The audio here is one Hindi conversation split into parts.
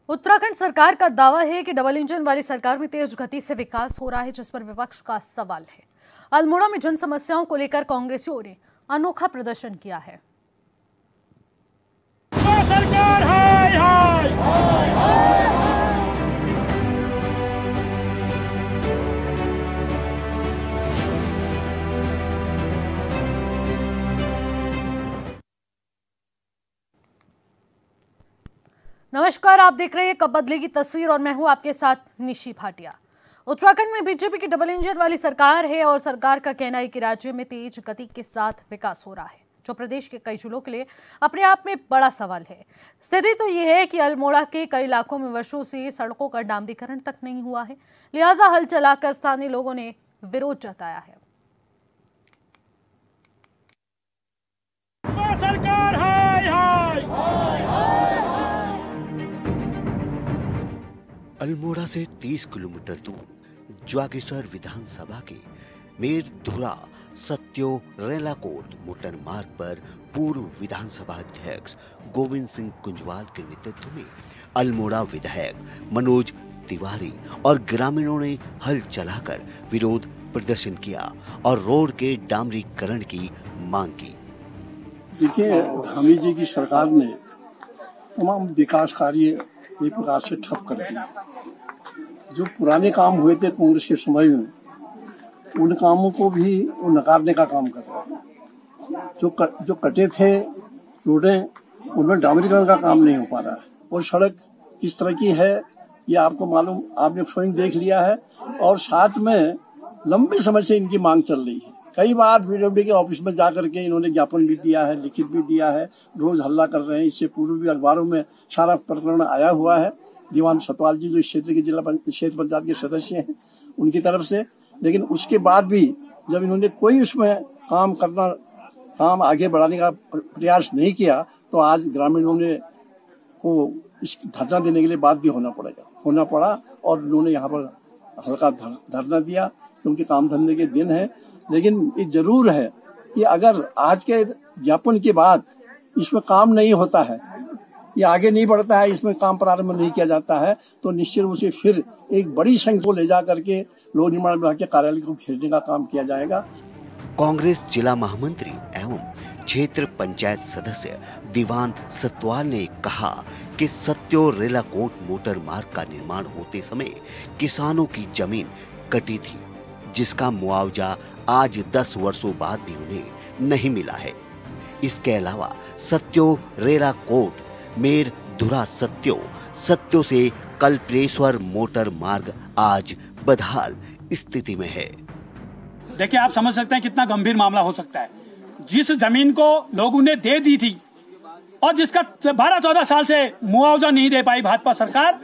उत्तराखंड सरकार का दावा है कि डबल इंजन वाली सरकार में तेज गति से विकास हो रहा है, जिस पर विपक्ष का सवाल है। अल्मोड़ा में जन समस्याओं को लेकर कांग्रेसियों ने अनोखा प्रदर्शन किया है। सरकार हाय हाय हाय हाय। नमस्कार, आप देख रहे हैं कब बदलेगी तस्वीर और मैं हूं आपके साथ निशी भाटिया। उत्तराखंड में बीजेपी की डबल इंजन वाली सरकार है और सरकार का कहना है कि राज्य में तेज गति के साथ विकास हो रहा है, जो प्रदेश के कई जिलों के लिए अपने आप में बड़ा सवाल है। स्थिति तो ये है कि अल्मोड़ा के कई इलाकों में वर्षों से सड़कों का डामरीकरण तक नहीं हुआ है, लिहाजा हल चलाकर स्थानीय लोगों ने विरोध जताया है। सरकार हाय हाय हाय हाय। अल्मोड़ा से 30 किलोमीटर दूर जागेश्वर विधानसभा के मेरधुरा सत्यो रेलाकोट मोटर मार्ग पर पूर्व विधानसभा अध्यक्ष गोविंद सिंह कुंजवाल के नेतृत्व में अल्मोड़ा विधायक मनोज तिवारी और ग्रामीणों ने हल चलाकर विरोध प्रदर्शन किया और रोड के डामरीकरण की मांग की। देखिए, धामी जी की सरकार ने तमाम विकास कार्य एक प्रकार से ठप कर दिया। जो पुराने काम हुए थे कांग्रेस के समय में, उन कामों को भी वो नकारने का काम कर रहा है। जो कटे थे रोडें, उनमें डामरीकरण का काम नहीं हो पा रहा है। और सड़क किस तरह की है ये आपको मालूम, आपने स्वयं देख लिया है। और साथ में लंबे समय से इनकी मांग चल रही है। कई बार पीडब्ल्यूडी के ऑफिस में जाकर के इन्होंने ज्ञापन भी दिया है, लिखित भी दिया है, रोज हल्ला कर रहे हैं। इससे पूर्व भी अखबारों में सारा प्रकरण आया हुआ है। दीवान सतपाल जी जो इस क्षेत्र के क्षेत्र पंचायत के सदस्य हैं, उनकी तरफ से। लेकिन उसके बाद भी जब इन्होंने कोई उसमें काम आगे बढ़ाने का प्रयास नहीं किया, तो आज ग्रामीणों ने को इस धरना देने के लिए बाध्य होना पड़ा और उन्होंने यहाँ पर हल्का धरना दिया क्योंकि काम धंधे के दिन है। लेकिन ये जरूर है कि अगर आज के ज्ञापन के बाद इसमें काम नहीं होता है, ये आगे नहीं बढ़ता है, इसमें काम प्रारंभ नहीं किया जाता है, तो निश्चित रूप से फिर एक बड़ी संख्या को ले जा करके लोक निर्माण विभाग के कार्यालय को घेरने का काम किया जाएगा। कांग्रेस जिला महामंत्री एवं क्षेत्र पंचायत सदस्य दीवान सतपाल ने कहा कि सत्यो रेलाकोट मोटर मार्ग का निर्माण होते समय किसानों की जमीन कटी थी, जिसका मुआवजा आज 10 वर्षों बाद भी उन्हें नहीं मिला है। इसके अलावा सत्यो रेलाकोट मेरधुरा सत्यो से कल्पेश्वर मोटर मार्ग आज बदहाल स्थिति में है। देखिए, आप समझ सकते हैं कितना गंभीर मामला हो सकता है। जिस जमीन को लोगों ने दे दी थी और जिसका 12-14 साल से मुआवजा नहीं दे पाई भाजपा सरकार,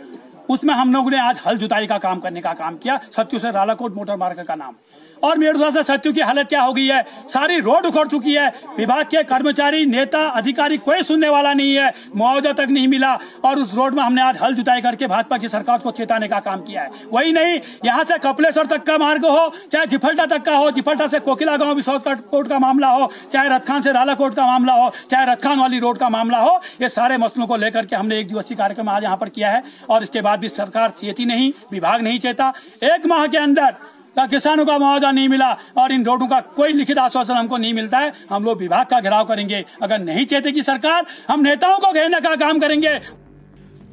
उसमें हम लोगों ने आज हल जुताई का काम करने का काम किया। सत्यो से रालाकोट मोटर मार्ग का नाम। और मेरधुरा से सत्यो की हालत क्या हो गई है, सारी रोड उखड़ चुकी है। विभाग के कर्मचारी, नेता, अधिकारी कोई सुनने वाला नहीं है, मुआवजा तक नहीं मिला। और उस रोड में हमने आज हल जुताई करके भाजपा की सरकार को चेताने का काम किया है। वही नहीं, यहाँ से कपिलेश्वर तक का मार्ग हो, चाहे जिफल्टा तक का हो, जिफल्टा से कोकिला गांव कोट का मामला हो, चाहे रतखान से रालाकोट का मामला हो, चाहे रतखान वाली रोड का मामला हो, ये सारे मसलों को लेकर के हमने 1 दिवसीय कार्यक्रम आज यहाँ पर किया है। और इसके बाद भी सरकार चेती नहीं, विभाग नहीं चेता। 1 माह के अंदर किसानों का मुआवजा नहीं मिला और इन रोडों का कोई लिखित आश्वासन हमको नहीं मिलता है। हम लोग विभाग का घेराव करेंगे। अगर नहीं चेतेगी सरकार, हम नेताओं को घेरने का काम करेंगे।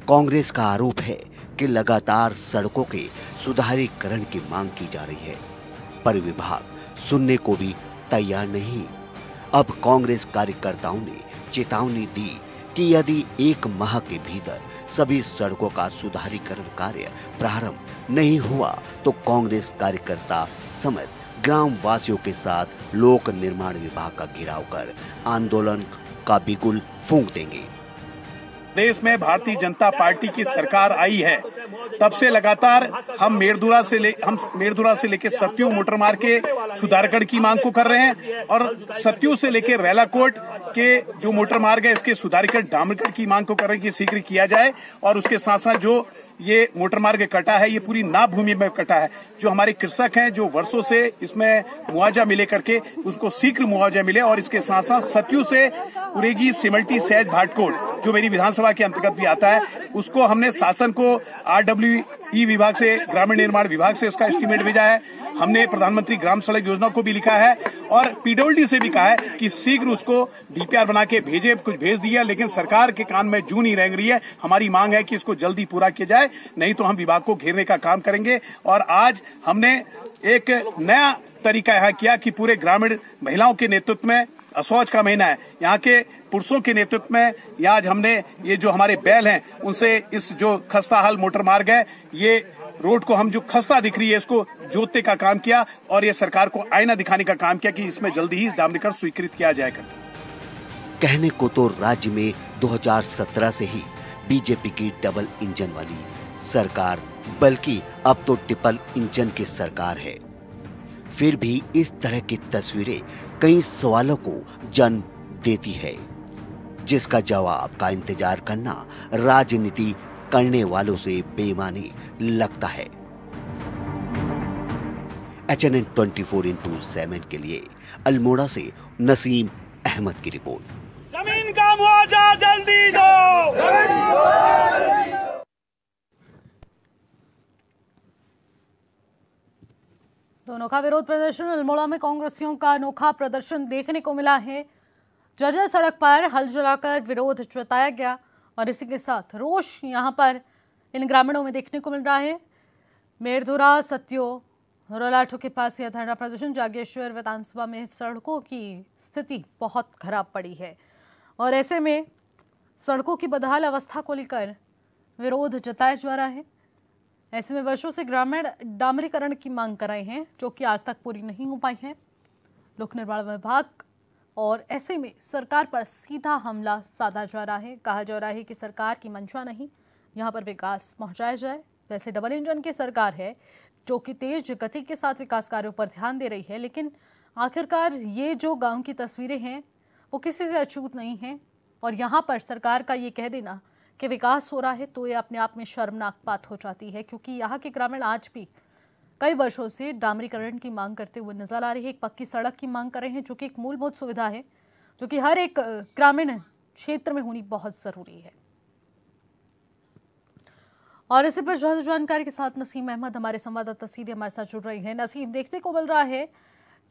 कांग्रेस का आरोप है कि लगातार सड़कों के सुधारीकरण की मांग की जा रही है, पर विभाग सुनने को भी तैयार नहीं। अब कांग्रेस कार्यकर्ताओं ने चेतावनी दी कि यदि 1 माह के भीतर सभी सड़कों का सुधारीकरण कार्य प्रारंभ नहीं हुआ तो कांग्रेस कार्यकर्ता समेत ग्राम वासियों के साथ लोक निर्माण विभाग का घेराव कर आंदोलन का बिगुल फूंक देंगे। देश में भारतीय जनता पार्टी की सरकार आई है, तब से लगातार हम मेरधुरा से लेकर सत्यो मोटर मार्ग के सुधारीकरण की मांग को कर रहे हैं और सत्यो से लेकर रेलाकोट के जो मोटर मार्ग है इसके सुधारीकरण डामरीकरण की मांग को कर रहे हैं कि शीघ्र किया जाए। और उसके साथ साथ जो ये मोटर मार्ग कटा है, ये पूरी नाप भूमि में कटा है। जो हमारे कृषक हैं, जो वर्षों से इसमें मुआवजा मिले करके, उसको शीघ्र मुआवजा मिले। और इसके साथ साथ सत्यो से उरेगी सिमल्टी सहज भाटकोट जो मेरी विधानसभा के अंतर्गत भी आता है, उसको हमने शासन को RWE विभाग से, ग्रामीण निर्माण विभाग से उसका एस्टीमेट भेजा है। हमने प्रधानमंत्री ग्राम सड़क योजना को भी लिखा है और PWD से भी कहा है कि शीघ्र उसको DPR बना के भेजे। कुछ भेज दिया, लेकिन सरकार के कान में जू नहीं रेंग रही है। हमारी मांग है कि इसको जल्दी पूरा किया जाए, नहीं तो हम विभाग को घेरने का काम करेंगे। और आज हमने एक नया तरीका यहाँ किया कि पूरे ग्रामीण महिलाओं के नेतृत्व में, शौच का महीना है, यहाँ के पुरुषों के नेतृत्व में, या आज हमने ये जो हमारे बैल हैं उनसे इस जो खस्ता हाल मोटर मार्ग है, ये रोड को हम जो खस्ता दिख रही है इसको जोतने का काम किया और ये सरकार को आईना दिखाने का काम किया कि इसमें जल्दी ही डामरीकरण स्वीकृत किया जाएगा। कहने को तो राज्य में 2017 से ही बीजेपी की डबल इंजन वाली सरकार, बल्कि अब तो ट्रिपल इंजन की सरकार है। फिर भी इस तरह की तस्वीरें कई सवालों को जन्म देती है, जिसका जवाब का इंतजार करना राजनीति करने वालों से बेईमानी लगता है। HNN 24x7 के लिए अल्मोड़ा से नसीम अहमद की रिपोर्ट। जमीन का मुआवजा जल्दी दो। दोनों का विरोध प्रदर्शन। अल्मोड़ा में कांग्रेसियों का अनोखा प्रदर्शन देखने को मिला है। जर्जर सड़क पर हल जलाकर विरोध जताया गया और इसी के साथ रोष यहां पर इन ग्रामीणों में देखने को मिल रहा है। मेरधुरा सत्यो रोलाठो के पास यह धरना प्रदर्शन। जागेश्वर विधानसभा में सड़कों की स्थिति बहुत खराब पड़ी है और ऐसे में सड़कों की बदहाल अवस्था को लेकर विरोध जताया जा रहा है। ऐसे में वर्षों से ग्रामीण डामरीकरण की मांग कर रहे हैं, जो कि आज तक पूरी नहीं हो पाई है। लोक निर्माण विभाग और ऐसे में सरकार पर सीधा हमला साधा जा रहा है। कहा जा रहा है कि सरकार की मंशा नहीं, यहाँ पर विकास पहुंचाया जाए। वैसे डबल इंजन की सरकार है जो कि तेज गति के साथ विकास कार्यों पर ध्यान दे रही है, लेकिन आखिरकार ये जो गांव की तस्वीरें हैं वो किसी से अछूत नहीं हैं। और यहाँ पर सरकार का ये कह देना कि विकास हो रहा है तो ये अपने आप में शर्मनाक बात हो जाती है, क्योंकि यहाँ के ग्रामीण आज भी कई वर्षों से डामरीकरण की मांग करते हुए नजर आ रही है। एक पक्की सड़क की मांग कर रहे हैं, जो कि एक मूलभूत सुविधा है, जो कि हर एक ग्रामीण क्षेत्र में होनी बहुत जरूरी है। और इसी पर ज्यादा जानकारी के साथ नसीम अहमद हमारे संवाददाता सीधे हमारे साथ जुड़ रही है। नसीम, देखने को मिल रहा है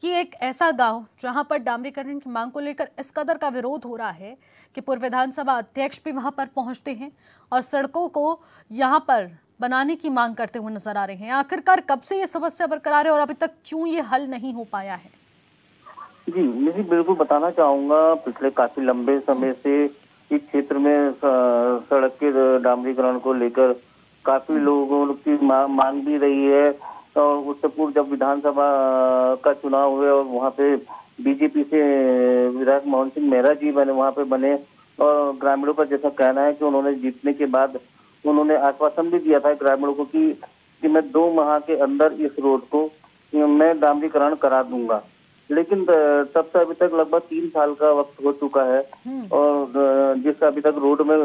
कि एक ऐसा गांव जहां पर डामरीकरण की मांग को लेकर इस कदर का विरोध हो रहा है कि पूर्व विधानसभा अध्यक्ष भी वहां पर पहुंचते हैं और सड़कों को यहां पर बनाने की मांग करते हुए नजर आ रहे हैं। आखिरकार कब से ये समस्या बरकरार है और अभी तक क्यों ये हल नहीं हो पाया है? जी, मैं बिल्कुल बताना चाहूंगा, पिछले काफी लंबे समय से इस क्षेत्र में सड़क के डामरीकरण को लेकर काफी लोगों की मांग भी रही है। और उससे पूर्व जब विधानसभा का चुनाव हुए और वहाँ पे बीजेपी से विधायक मोहन सिंह मेहरा जी वहाँ पे बने और ग्रामीणों का जैसा कहना है कि उन्होंने जीतने के बाद उन्होंने आश्वासन भी दिया था ग्रामीणों को कि मैं 2 माह के अंदर इस रोड को मैं डामरीकरण करा दूंगा। लेकिन तब से अभी तक लगभग 3 साल का वक्त हो चुका है और जिस अभी तक रोड में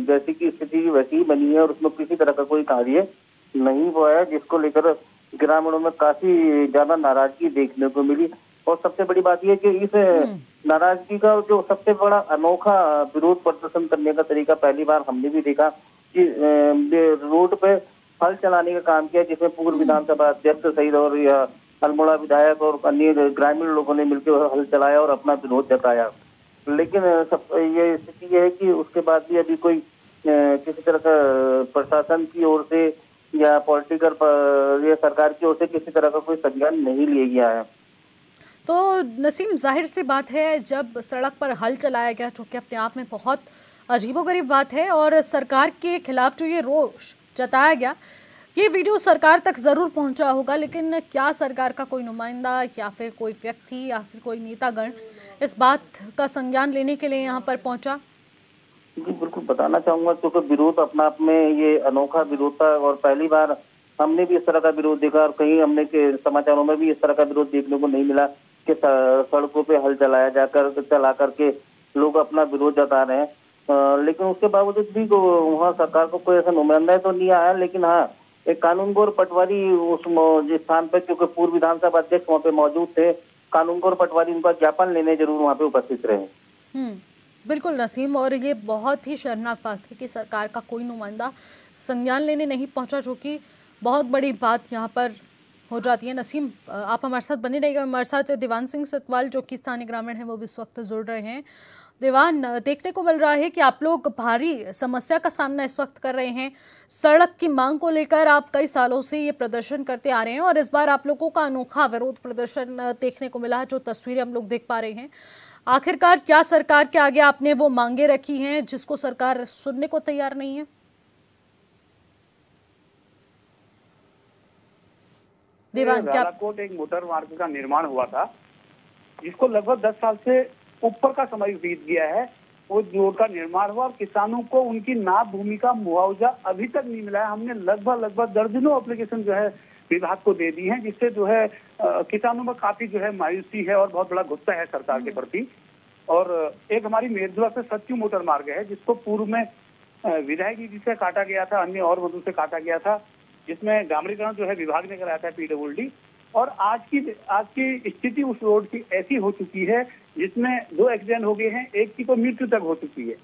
जैसी की स्थिति वैसी ही बनी है और उसमें किसी तरह का कोई कार्य नहीं हुआ है, जिसको लेकर ग्रामीणों में काफी ज्यादा नाराजगी देखने को मिली। और सबसे बड़ी बात यह कि इस नाराजगी का जो सबसे बड़ा अनोखा विरोध प्रदर्शन करने का तरीका पहली बार हमने भी देखा कि रोड पे हल चलाने का काम किया, जिसमें पूर्व विधानसभा अध्यक्ष सहित और अल्मोड़ा विधायक और अन्य ग्रामीण लोगों ने मिलकर हल चलाया और अपना विरोध जताया। लेकिन ये स्थिति है कि उसके बाद भी अभी कोई किसी तरह का प्रशासन की ओर से या पॉलिटिकल या सरकार की ओर से किसी तरह का कोई संज्ञान नहीं लिया गया है। तो नसीम, जाहिर सी बात है जब सड़क पर हल चलाया गया, जो कि अपने आप में बहुत अजीबोगरीब बात है, और सरकार के खिलाफ जो ये रोष जताया गया, ये वीडियो सरकार तक जरूर पहुंचा होगा, लेकिन क्या सरकार का कोई नुमाइंदा या फिर कोई व्यक्ति या फिर कोई नेतागण इस बात का संज्ञान लेने के लिए यहाँ पर पहुंचा? जी बिल्कुल बताना चाहूंगा, क्योंकि विरोध अपना आप में ये अनोखा विरोध था और पहली बार हमने भी इस तरह का विरोध देखा और कहीं हमने के समाचारों में भी इस तरह का विरोध देखने को नहीं मिला कि सड़कों पे हल चला करके लोग अपना विरोध जता रहे हैं। लेकिन उसके बावजूद भी वहाँ सरकार को कोई ऐसा नुमाइंदा तो नहीं आया। लेकिन हाँ, एक कानूनगोर पटवारी उस स्थान पर, क्योंकि पूर्व विधानसभा अध्यक्ष वहाँ पे मौजूद थे, कानूनगोर पटवारी उनका ज्ञापन लेने जरूर वहाँ पे उपस्थित रहे। बिल्कुल नसीम, और ये बहुत ही शर्मनाक बात है कि सरकार का कोई नुमाइंदा संज्ञान लेने नहीं पहुंचा, जो कि बहुत बड़ी बात यहाँ पर हो जाती है। नसीम, आप हमारे साथ बने रहिएगा। हमारे साथ दीवान सिंह सतवाल जो कि स्थानीय ग्रामीण हैं, वो भी इस वक्त जुड़ रहे हैं। दीवान, देखने को मिल रहा है कि आप लोग भारी समस्या का सामना इस वक्त कर रहे हैं। सड़क की मांग को लेकर आप कई सालों से ये प्रदर्शन करते आ रहे हैं और इस बार आप लोगों का अनोखा विरोध प्रदर्शन देखने को मिला है, जो तस्वीरें हम लोग देख पा रहे हैं। आखिरकार क्या सरकार के आगे आपने वो मांगे रखी हैं जिसको सरकार सुनने को तैयार नहीं है? दीवान, क्या रालाकोट एक मोटर मार्ग का निर्माण हुआ था, जिसको लगभग 10 साल से ऊपर का समय बीत गया है। वो रोड का निर्माण हुआ और किसानों को उनकी नाप भूमि का मुआवजा अभी तक नहीं मिला है। हमने लगभग दर्जनों एप्लीकेशन जो है विभाग को दे दी है, जिससे जो है किसानों में काफी जो है मायूसी है और बहुत बड़ा गुस्सा है सरकार के प्रति। और एक हमारी मेरदुआ से सत्यू मोटर मार्ग है, जिसको पूर्व में विधायक जी से काटा गया था, अन्य और मधु से काटा गया था, जिसमें डामरीकरण जो है विभाग ने कराया था, PWD। और आज की स्थिति उस रोड की ऐसी हो चुकी है जिसमें 2 एक्सीडेंट हो गए हैं, एक की तो मृत्यु तक हो चुकी है।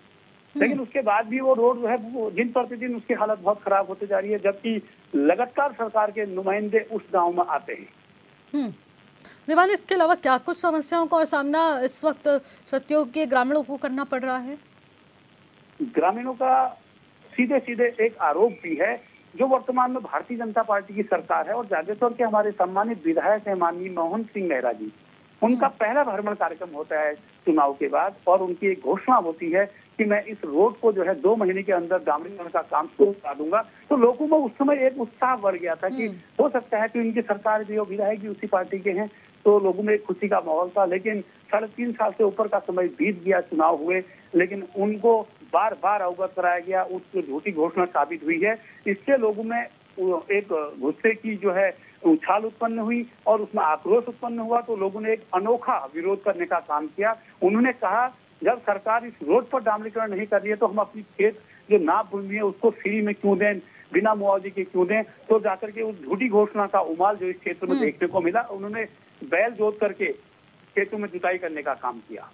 लेकिन उसके बाद भी वो रोड जो है दिन प्रतिदिन उसकी हालत बहुत खराब होती जा रही है, जबकि लगातार सरकार के नुमाइंदे उस गांव में आते हैं। दीवान, इसके अलावा क्या कुछ समस्याओं का सामना इस वक्त सत्योग के ग्रामीणों को करना पड़ रहा है? ग्रामीणों का सीधे एक आरोप भी है, जो वर्तमान में भारतीय जनता पार्टी की सरकार है और जागेश्वर के हमारे सम्मानित विधायक है माननीय मोहन सिंह मेहरा जी, उनका पहला भ्रमण कार्यक्रम होता है चुनाव के बाद, और उनकी एक घोषणा होती है कि मैं इस रोड को जो है 2 महीने के अंदर डामरीकरण का काम शुरू करा दूंगा। तो लोगों में उस समय एक उत्साह बढ़ गया था कि हो सकता है कि उनकी सरकार भी और विधायक भी उसी पार्टी के हैं, तो लोगों में एक खुशी का माहौल था। लेकिन 3.5 साल से ऊपर का समय बीत गया, चुनाव हुए, लेकिन उनको बार बार अवगत कराया गया, उसकी झूठी घोषणा साबित हुई है। इससे लोगों में एक गुस्से की जो है उछाल उत्पन्न हुई और उसमें आक्रोश उत्पन्न हुआ। तो लोगों ने एक अनोखा विरोध करने का काम किया। उन्होंने कहा, जब सरकार इस रोड पर डामरीकरण नहीं कर रही है तो हम अपनी खेत जो नाप भूमि है उसको फ्री में क्यों दें, बिना मुआवजे के क्यों दें। तो जाकर के उस झूठी घोषणा का उमाल जो इस क्षेत्र में देखने को मिला, उन्होंने बैल जोत करके खेतों में जुताई करने का काम किया।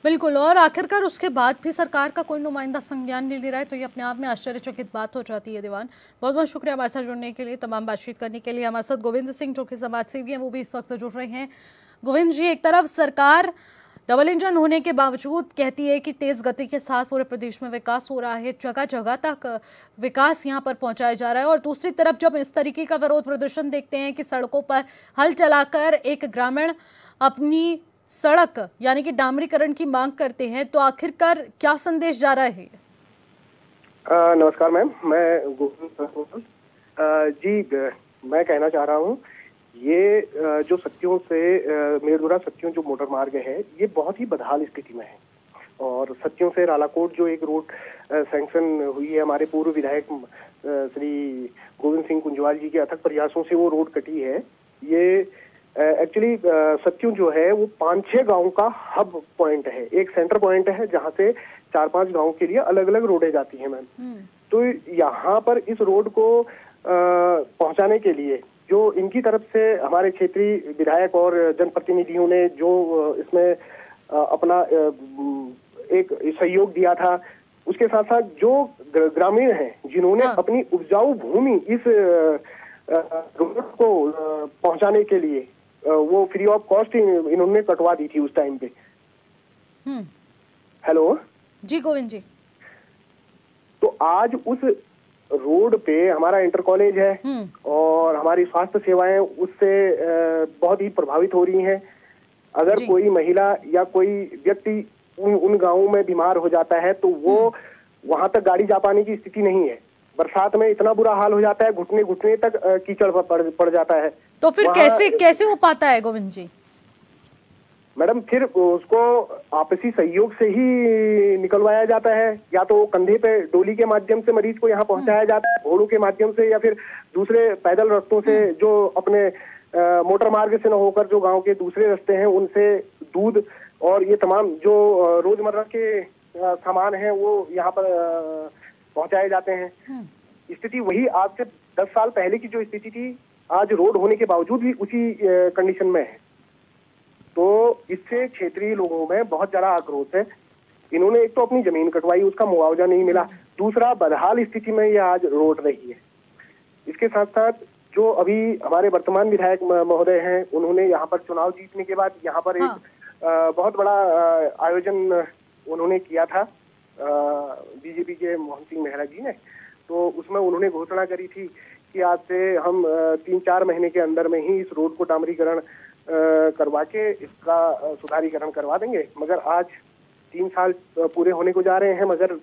बिल्कुल, और आखिरकार उसके बाद भी सरकार का कोई नुमाइंदा संज्ञान नहीं ले रहा है, तो ये अपने आप में आश्चर्यचकित बात हो जाती है। दीवान, बहुत बहुत शुक्रिया हमारे साथ जुड़ने के लिए, तमाम बातचीत करने के लिए। हमारे साथ गोविंद सिंह जो कि समाज सेवी हैं, वो भी इस वक्त जुड़ रहे हैं। गोविंद जी, एक तरफ सरकार डबल इंजन होने के बावजूद कहती है कि तेज गति के साथ पूरे प्रदेश में विकास हो रहा है, जगह जगह तक विकास यहां पर पहुंचाया जा रहा है, और दूसरी तरफ जब इस तरीके का विरोध प्रदर्शन देखते हैं कि सड़कों पर हल चलाकर एक ग्रामीण अपनी सड़क यानी कि डामरीकरण की मांग करते हैं, तो आखिरकार क्या संदेश जा रहा है? नमस्कार मैम, मैं गोविंद जी मैं कहना चाह रहा हूँ, ये जो सत्यों से मेरदुरा सत्यों जो मोटर मार्ग है, ये बहुत ही बदहाल स्थिति में है। और सत्यों से रालाकोट जो एक रोड सैंक्शन हुई है, हमारे पूर्व विधायक श्री गोविंद सिंह कुंजवाल जी के अथक प्रयासों से वो रोड कटी है। ये एक्चुअली सत्यों जो है वो 5-6 गांव का हब पॉइंट है, एक सेंटर पॉइंट है जहाँ से 4-5 गांव के लिए अलग अलग रोडें जाती हैं मैम। तो यहाँ पर इस रोड को पहुंचाने के लिए जो इनकी तरफ से हमारे क्षेत्रीय विधायक और जनप्रतिनिधियों ने जो इसमें अपना एक सहयोग दिया था, उसके साथ साथ जो ग्रामीण हैं जिन्होंने अपनी उपजाऊ भूमि इस रोड को पहुंचाने के लिए वो फ्री ऑफ कॉस्ट इन्होंने कटवा दी थी उस टाइम पे। हेलो जी गोविंद जी। तो आज उस रोड पे हमारा इंटर कॉलेज है और हमारी स्वास्थ्य सेवाएं उससे बहुत ही प्रभावित हो रही हैं। अगर कोई महिला या कोई व्यक्ति उन गांवों में बीमार हो जाता है तो वो वहां तक गाड़ी जा पाने की स्थिति नहीं है। बरसात में इतना बुरा हाल हो जाता है, घुटने घुटने तक कीचड़ पड़ जाता है। तो फिर कैसे हो पाता है गोविंद जी? मैडम, फिर उसको आपसी सहयोग से ही निकलवाया जाता है, या तो कंधे पे डोली के माध्यम से मरीज को यहाँ पहुंचाया जाता है, घोड़ों के माध्यम से, या फिर दूसरे पैदल रास्तों से जो अपने मोटर मार्ग से न होकर जो गांव के दूसरे रास्ते हैं उनसे दूध और ये तमाम जो रोजमर्रा के सामान है वो यहाँ पर पहुंचाए जाते हैं। स्थिति वही आज से 10 साल पहले की जो स्थिति थी, आज रोड होने के बावजूद भी उसी कंडीशन में है। तो इससे क्षेत्रीय लोगों में बहुत ज्यादा आक्रोश है। इन्होंने एक तो अपनी जमीन कटवाई, उसका मुआवजा नहीं मिला, दूसरा बदहाल स्थिति में ये आज रोड रही है। इसके साथ साथ जो अभी हमारे वर्तमान विधायक महोदय हैं, उन्होंने यहाँ पर चुनाव जीतने के बाद यहाँ पर एक बहुत बड़ा आयोजन उन्होंने किया था बीजेपी के मोहन सिंह मेहरा जी ने। तो उसमें उन्होंने घोषणा करी थी कि आज से हम 3-4 महीने के अंदर में ही इस रोड को डामरीकरण करवा के इसका सुधारीकरण करवा देंगे, मगर आज 3 साल पूरे होने को जा रहे हैं, मगर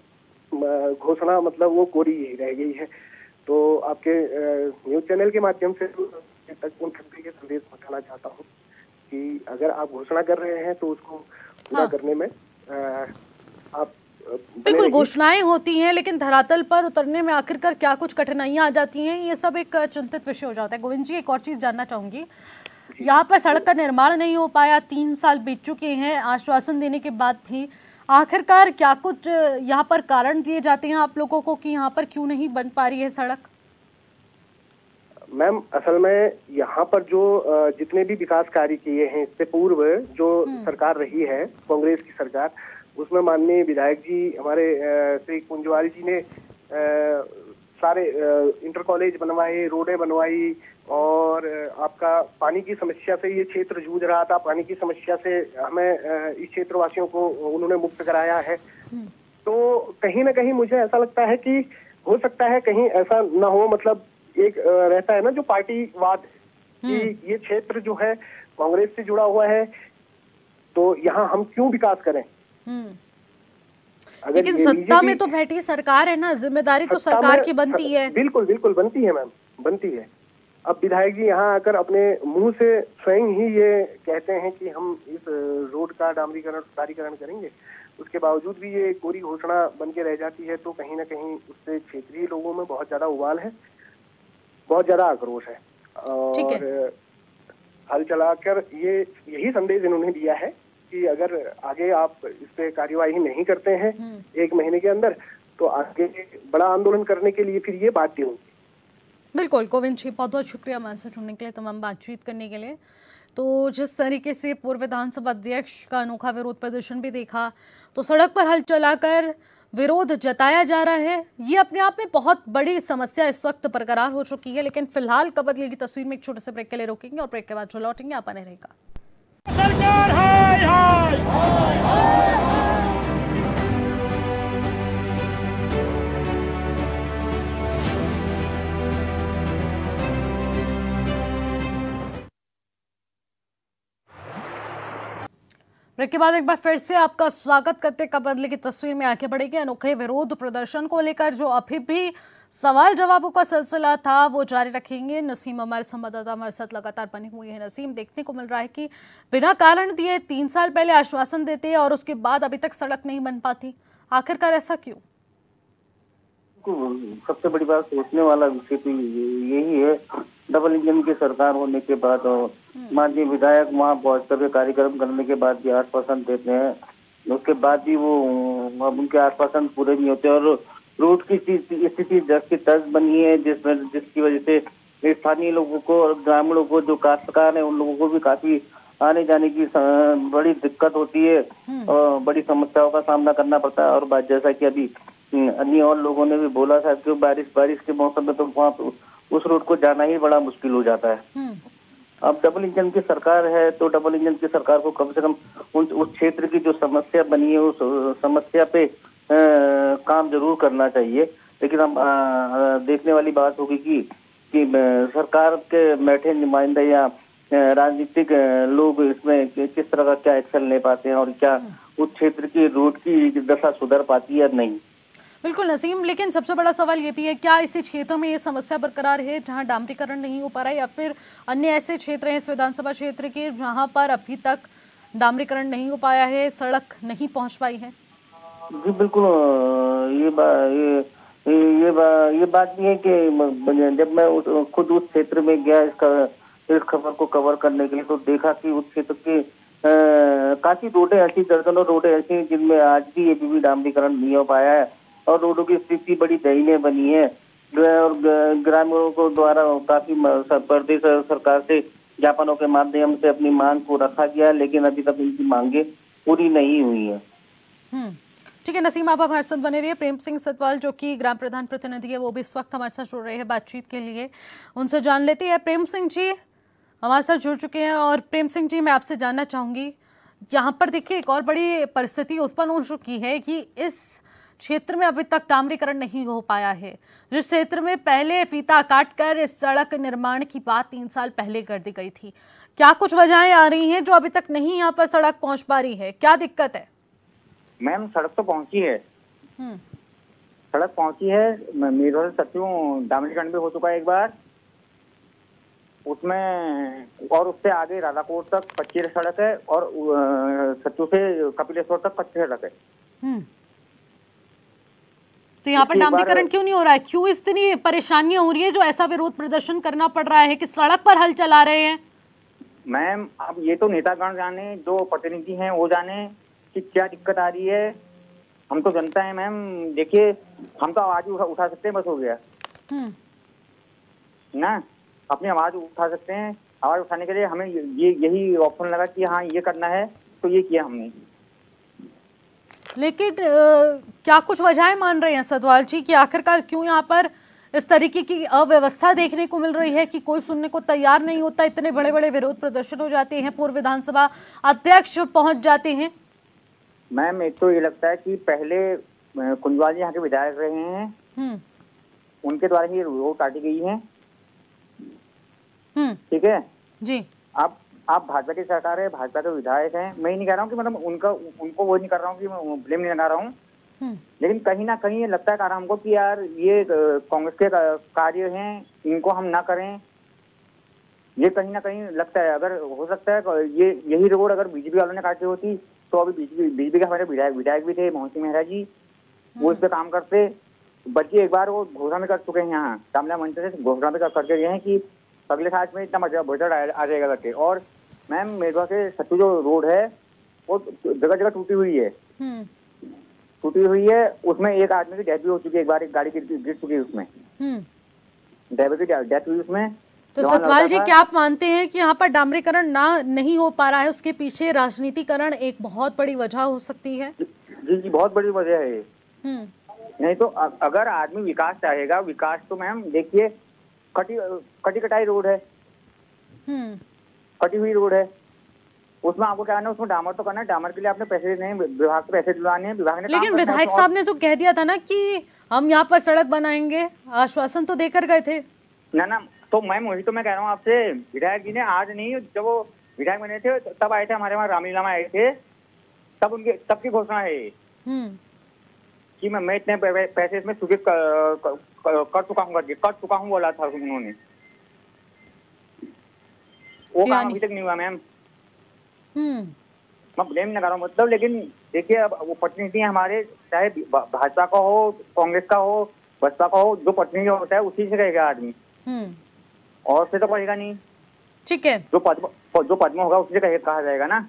घोषणा मतलब वो कोरी ही रह गई है। तो आपके न्यूज चैनल के माध्यम से तक उन तक ये संदेश पहुंचाना चाहता हूँ कि अगर आप घोषणा कर रहे हैं तो उसको पूरा करने में आप बिल्कुल घोषणाएं होती हैं, लेकिन धरातल पर उतरने में आखिरकार क्या कुछ कठिनाइयां आ जाती हैं, ये सब एक चिंतित विषय हो जाता है। गोविंद जी, एक और चीज जानना चाहूंगी, यहाँ पर सड़क का निर्माण नहीं हो पाया, 3 साल बीत चुके हैं आश्वासन देने के बाद भी, आखिरकार क्या कुछ यहाँ पर कारण दिए जाते हैं आप लोगों को कि यहाँ पर क्यों नहीं बन पा रही है सड़क? मैम, असल में यहाँ पर जो जितने भी विकास कार्य किए हैं इससे पूर्व जो सरकार रही है कांग्रेस की सरकार, उसमें माननीय विधायक जी हमारे श्री कुंजवाल जी ने सारे इंटर कॉलेज बनवाए, रोडें बनवाई, और आपका पानी की समस्या से ये क्षेत्र जूझ रहा था, पानी की समस्या से हमें इस क्षेत्र वासियों को उन्होंने मुक्त कराया है। तो कहीं ना कहीं मुझे ऐसा लगता है कि हो सकता है कहीं ऐसा ना हो, मतलब एक रहता है ना जो पार्टीवाद कि ये क्षेत्र जो है कांग्रेस से जुड़ा हुआ है, तो यहाँ हम क्यों विकास करें। लेकिन सत्ता में तो बैठी सरकार है ना, जिम्मेदारी तो सरकार की बनती है। बिल्कुल बिल्कुल बनती है मैम, बनती है। अब विधायक जी यहाँ आकर अपने मुंह से स्वयं ही ये कहते हैं कि हम इस रोड का डामरीकरण सुधारीकरण करेंगे, उसके बावजूद भी ये कोरी घोषणा बन के रह जाती है, तो कहीं ना कहीं उससे क्षेत्रीय लोगों में बहुत ज्यादा उबाल है, बहुत ज्यादा आक्रोश है। और हल चलाकर ये यही संदेश इन्होंने दिया है कि अगर आगे आप इस पे कार्यवाही नहीं करते हैं 1 महीने के अंदर, तो आगे बड़ा आंदोलन करने के लिए फिर ये बाध्य होंगे। बिल्कुल गोविंद जी, बहुत बहुत शुक्रिया हमारे से जुड़ने के लिए, तमाम बातचीत करने के लिए। तो जिस तरीके से पूर्व विधानसभा अध्यक्ष का अनोखा विरोध प्रदर्शन भी देखा, तो सड़क पर हल चलाकर विरोध जताया जा रहा है, ये अपने आप में बहुत बड़ी समस्या इस वक्त बरकरार हो चुकी है। लेकिन फिलहाल कब अगली तस्वीर में एक छोटे से ब्रेक के लिए रोकेंगे और ब्रेक के बाद जो लौटेंगे आप बने रहेगा। सरकार हाय हाय ब्रेक के बाद एक बार फिर से आपका स्वागत करते कब बदले की तस्वीर में आगे बढ़ेगी। अनोखे विरोध प्रदर्शन को लेकर जो अभी भी सवाल जवाबों का सिलसिला था वो जारी रखेंगे। नसीम हमारे संवाददाता हमारे साथ लगातार बने हुए हैं। नसीम, देखने को मिल रहा है कि बिना कारण दिए 3 साल पहले आश्वासन देते हैं और उसके बाद अभी तक सड़क नहीं बन पाती, आखिरकार ऐसा क्यों? सबसे बड़ी बात सोचने वाला विषय तो यही है, डबल इंजन की सरकार होने के बाद और माननीय विधायक वहाँ पहुंचकर कार्यक्रम करने के बाद भी आश्वासन देते हैं, उसके बाद भी वो अब उनके आश्वासन पूरे नहीं होते और रोड की स्थिति जस की तर्ज बनी है, जिसकी वजह से स्थानीय लोगों को और ग्रामीणों को, जो काश्तकार है, उन लोगों को भी काफी आने जाने की बड़ी दिक्कत होती है और बड़ी समस्याओं का सामना करना पड़ता है। और बात जैसा कि अभी अन्य और लोगों ने भी बोला था कि बारिश के मौसम में तो वहाँ उस रोड को जाना ही बड़ा मुश्किल हो जाता है। अब डबल इंजन की सरकार है तो डबल इंजन की सरकार को कम से कम उस क्षेत्र की जो समस्या बनी है उस समस्या पे काम जरूर करना चाहिए। लेकिन हम देखने वाली बात होगी कि सरकार के बैठे नुमाइंदे या राजनीतिक लोग इसमें किस तरह का क्या एक्शन ले पाते हैं और क्या उस क्षेत्र की रोड की दशा सुधर पाती है या नहीं। बिल्कुल नसीम, लेकिन सबसे बड़ा सवाल ये भी है, क्या इसी क्षेत्र में ये समस्या बरकरार है जहां डामरीकरण नहीं हो पा रहा है, या फिर अन्य ऐसे क्षेत्र हैं इस विधानसभा क्षेत्र के जहां पर अभी तक डामरीकरण नहीं हो पाया है, सड़क नहीं पहुंच पाई है? जी बिल्कुल, ये बात भी है कि जब मैं खुद उस क्षेत्र में गया इस खबर को कवर करने के लिए, तो देखा कि उस क्षेत्र के काफी रोडें ऐसी, दर्जनों रोडें ऐसी हैं जिनमें आज भी ये भी डामरीकरण नहीं हो पाया है और रोडों की स्थिति बड़ी दयनीय बनी है। और ग्रामीणों को द्वारा काफी प्रदेश सरकार से ज्ञापनों के माध्यम से अपनी मांग को रखा गया है, लेकिन अभी तक इनकी मांगे पूरी नहीं हुई है। ठीक है नसीम, आप हमारे साथ बने रहिए। प्रेम सिंह सतवाल जो कि ग्राम प्रधान प्रतिनिधि है, वो भी इस वक्त हमारे साथ जुड़ रहे हैं बातचीत के लिए, उनसे जान लेते हैं। प्रेम सिंह जी हमारे साथ जुड़ चुके हैं। और प्रेम सिंह जी, मैं आपसे जानना चाहूँगी, यहाँ पर देखिए एक और बड़ी परिस्थिति उत्पन्न हो चुकी है कि इस क्षेत्र में अभी तक डामरीकरण नहीं हो पाया है। जिस क्षेत्र में पहले फीता काटकर इस सड़क निर्माण की बात 3 साल पहले कर दी गई थी, क्या कुछ वजहें आ रही हैं जो अभी तक नहीं यहाँ पर सड़क पहुँच पा रही है? क्या दिक्कत है? मैम सड़क तो पहुंची है, सड़क पहुंची है। मेरठ से सत्यू डामरीकरण भी हो चुका है एक बार उसमें, और उससे आगे राधाकोट तक कच्ची सड़क है और सत्यू से कपिलेश्वर तक कच्ची सड़क है। तो यहाँ पर डामरीकरण क्यों नहीं हो रहा है? क्यों इतनी परेशानियां हो रही है जो ऐसा विरोध प्रदर्शन करना पड़ रहा है कि सड़क पर हल चला रहे हैं? मैम अब ये तो नेतागण जाने, जो प्रतिनिधि हैं वो जाने कि क्या दिक्कत आ रही है। हम तो जनता है मैम, देखिए हम तो आवाज उठा सकते हैं, बस हो गया ना, अपनी आवाज उठा सकते हैं। आवाज उठाने के लिए हमें यही ऑप्शन लगा कि हाँ ये करना है, तो ये किया हमने। लेकिन क्या कुछ वजहें मान रहे हैं सतवाल जी कि आखिरकार क्यों यहाँ पर इस तरीके की अव्यवस्था देखने को मिल रही है कि कोई सुनने को तैयार नहीं होता, इतने बड़े बड़े विरोध प्रदर्शन हो जाते हैं, पूर्व विधानसभा अध्यक्ष पहुंच जाते हैं? मैम एक तो ये लगता है कि पहले कुंजवाल जी यहाँ के विधायक रहे हैं, उनके द्वारा ही रोड काटी गई है, ठीक है जी। अब आप भाजपा की सरकार है, भाजपा के विधायक हैं, मैं नहीं कह रहा हूँ कि मतलब उनको वो नहीं कर रहा हूँ कि मैं ब्लेम नहीं लगा रहा हूँ, लेकिन कहीं ना कहीं ये लगता है हमको कि यार ये कांग्रेस के कार्य हैं, इनको हम ना करें, ये कहीं ना कहीं लगता है। अगर हो सकता है ये यही रोड अगर बीजेपी वालों ने काटी होती तो अभी बीजेपी के हमारे विधायक भी थे मोहन सिंह मेहरा जी, वो इस पे काम करते। बल्कि एक बार वो घोषणा भी कर चुके हैं, यहाँ कामला मंच से घोषणा भी करके गए हैं कि अगले साल में इतना बजट आ जाएगा करके। और मैम मेरठ के सत्यू जो रोड है वो जगह जगह टूटी हुई है, उसमें एक आदमी की डेथ भी हो चुकी है, एक बार एक गाड़ी गिर चुकी है उसमें, ड्राइवर की डेथ हुई उसमें। तो सतवाल जी क्या आप मानते हैं कि यहाँ पर डामरीकरण नहीं हो पा रहा है, उसके पीछे राजनीतिकरण एक बहुत बड़ी वजह हो सकती है? जी बहुत बड़ी वजह है। नहीं तो अगर आदमी विकास चाहेगा, विकास तो मैम देखिए कटी कटाई रोड है, कटी हुई रोड है, उसमें आपको क्या करना है, उसमें डामर तो करना है, डामर के लिए आपने पैसे देने हैं, विभाग के पैसे दिलवाने हैं, विभाग ने। लेकिन विधायक साहब ने तो कह दिया था ना कि हम यहाँ पर सड़क बनाएंगे, आश्वासन तो देकर गए थे ना। तो मैम वही तो मैं कह रहा हूँ आपसे, विधायक जी ने आज नहीं, जब वो विधायक बने थे तब आए थे हमारे वहाँ रामलीला में आए थे, तब की घोषणा है कि मैं इतने पैसे इसमें स्वीकृत कर चुका हूँ बोला था उन्होंने। वो काम अभी तक नहीं हुआ मैम। मैं ब्लेम नहीं कर रहा हूँ मतलब, लेकिन देखिए अब वो प्रतिनिधि हमारे, चाहे भाजपा का हो, कांग्रेस का हो, बसपा का हो, जो प्रतिनिधि होता है उसी से कहेगा आदमी, और से तो कहेगा नहीं। ठीक है, जो पद्म होगा उसी से कहा जाएगा ना।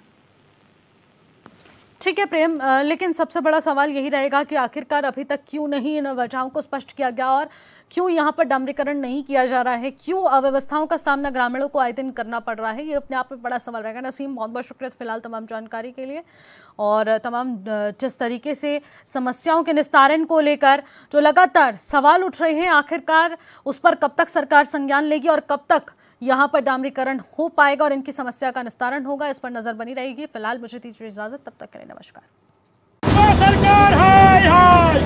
ठीक है प्रेम, लेकिन सबसे बड़ा सवाल यही रहेगा कि आखिरकार अभी तक क्यों नहीं इन वजहों को स्पष्ट किया गया और क्यों यहाँ पर डामरीकरण नहीं किया जा रहा है, क्यों अव्यवस्थाओं का सामना ग्रामीणों को आए दिन करना पड़ रहा है, ये अपने आप में बड़ा सवाल रहेगा। नसीम बहुत बहुत शुक्रिया फिलहाल तमाम जानकारी के लिए, और तमाम जिस तरीके से समस्याओं के निस्तारण को लेकर जो लगातार सवाल उठ रहे हैं, आखिरकार उस पर कब तक सरकार संज्ञान लेगी और कब तक यहाँ पर डामरीकरण हो पाएगा और इनकी समस्या का निस्तारण होगा, इस पर नजर बनी रहेगी। फिलहाल मुझे दीजिए इजाजत, तब तक के लिए नमस्कार। सरकार हाय हाय